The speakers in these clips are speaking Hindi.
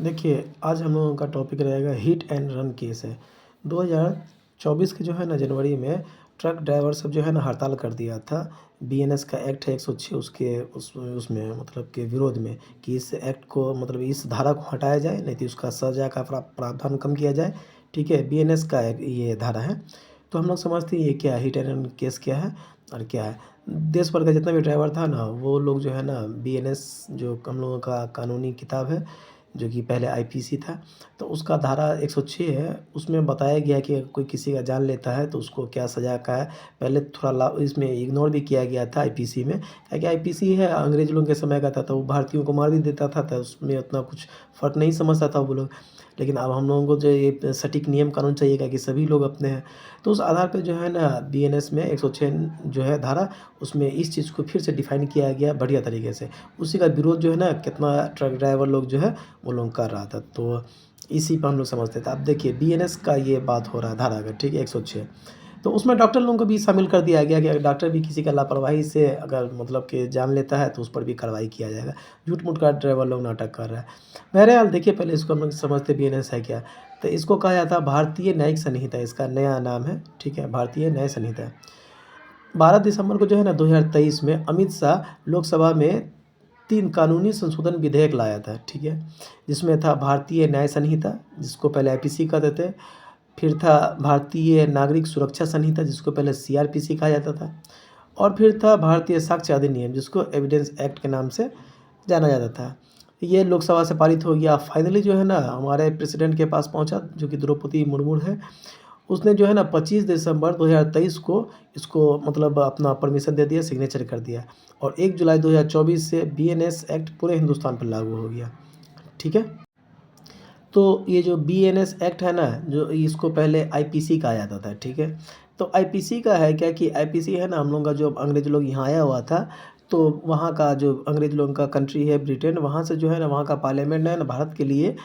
देखिए, आज हम लोगों का टॉपिक रहेगा हिट एंड रन केस है। 2024 के जो है ना जनवरी में ट्रक ड्राइवर सब जो है ना हड़ताल कर दिया था। बीएनएस का एक्ट है 106 उसके उसमें मतलब के विरोध में कि इस एक्ट को मतलब इस धारा को हटाया जाए, नहीं तो उसका सज़ा का प्रावधान कम किया जाए। ठीक है, बीएनएस का एक ये धारा है। तो हम लोग समझते हैं ये क्या है, हिट एंड रन केस क्या है और क्या है। देश भर का जितना भी ड्राइवर था ना, वो लोग जो है ना बीएनएस जो हम लोगों का कानूनी किताब है, जो कि पहले आईपीसी था, तो उसका धारा 106 है, उसमें बताया गया है कि कोई किसी का जान लेता है तो उसको क्या सज़ा का है। पहले थोड़ा ला इसमें इग्नोर भी किया गया था आईपीसी में, क्या कि आईपीसी है अंग्रेज़ लोगों के समय का था, तो वो भारतीयों को मार भी देता था, तो उसमें उतना कुछ फ़र्क नहीं समझता था वो लोग। लेकिन अब हम लोगों को जो ये सटीक नियम कानून चाहिएगा कि सभी लोग अपने हैं, तो उस आधार पे जो है ना बीएनएस में 106 जो है धारा, उसमें इस चीज़ को फिर से डिफ़ाइन किया गया बढ़िया तरीके से। उसी का विरोध जो है ना कितना ट्रक ड्राइवर लोग जो है वो लोग कर रहा था, तो इसी पे हम लोग समझते थे। अब देखिए बीएनएस का ये बात हो रहा है धारा का, ठीक है 106, तो उसमें डॉक्टर लोगों को भी शामिल कर दिया गया कि अगर डॉक्टर भी किसी का लापरवाही से अगर मतलब कि जान लेता है तो उस पर भी कार्रवाई किया जाएगा। झूठ-मूठ का ड्राइवर लोग नाटक कर रहा है। बहरहाल देखिए पहले इसको हम लोग समझते बीएनएस है क्या? तो इसको कहा जाता है भारतीय न्यायिक संहिता, इसका नया नाम है, ठीक है? भारतीय न्याय संहिता। 12 दिसंबर को जो है ना 2023 में अमित शाह लोकसभा में 3 कानूनी संशोधन विधेयक लाया था, ठीक है? जिसमें था भारतीय न्याय संहिता, जिसको पहले आईपीसी कहते थे, फिर था भारतीय नागरिक सुरक्षा संहिता, जिसको पहले सीआरपीसी कहा जाता था, और फिर था भारतीय साक्ष्य अधिनियम, जिसको एविडेंस एक्ट के नाम से जाना जाता था। ये लोकसभा से पारित हो गया। फाइनली जो है ना हमारे प्रेसिडेंट के पास पहुँचा, जो कि द्रौपदी मुर्मू है। उसने जो है ना 25 दिसंबर 2023 को इसको मतलब अपना परमिशन दे दिया, सिग्नेचर कर दिया, और 1 जुलाई 2024 से बीएनएस एक्ट पूरे हिंदुस्तान पर लागू हो गया। ठीक है? तो ये जो बीएनएस एक्ट है ना, जो इसको पहले आईपीसी कहा जाता था, ठीक है? तो आईपीसी का है क्या कि आईपीसी है ना, हम लोगों का जो अंग्रेज़ लोग यहाँ आया हुआ था, तो वहाँ का जो अंग्रेज़ लोगों का कंट्री है ब्रिटेन, वहाँ से जो है ना वहाँ का पार्लियामेंट है ना भारत के लिए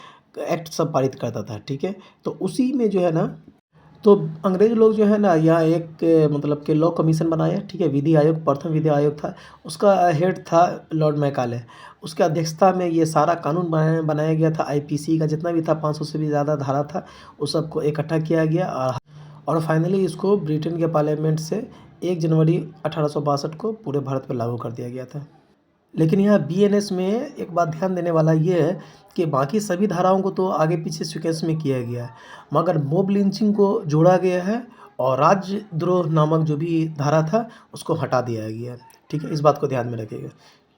एक्ट सब पारित करता था, ठीक है? तो उसी में जो है ना, तो अंग्रेज़ लोग जो है ना यहाँ एक मतलब कि लॉ कमीशन बनाया, ठीक है? विधि आयोग, प्रथम विधि आयोग था, उसका हेड था लॉर्ड मैकाले। उसकी अध्यक्षता में ये सारा कानून बनाया बनाया गया था। आईपीसी का जितना भी था 500 से भी ज़्यादा धारा था, उस सबको इकट्ठा किया गया, और फाइनली इसको ब्रिटेन के पार्लियामेंट से 1 जनवरी 1862 को पूरे भारत पे लागू कर दिया गया था। लेकिन यहाँ बीएनएस में एक बात ध्यान देने वाला ये है कि बाकी सभी धाराओं को तो आगे पीछे सीक्वेंस में किया गया है, मगर मॉब लिंचिंग को जोड़ा गया है और राजद्रोह नामक जो भी धारा था उसको हटा दिया गया है। ठीक है, इस बात को ध्यान में रखिएगा।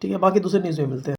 ठीक है, बाकी दूसरे न्यूज़ में मिलते हैं।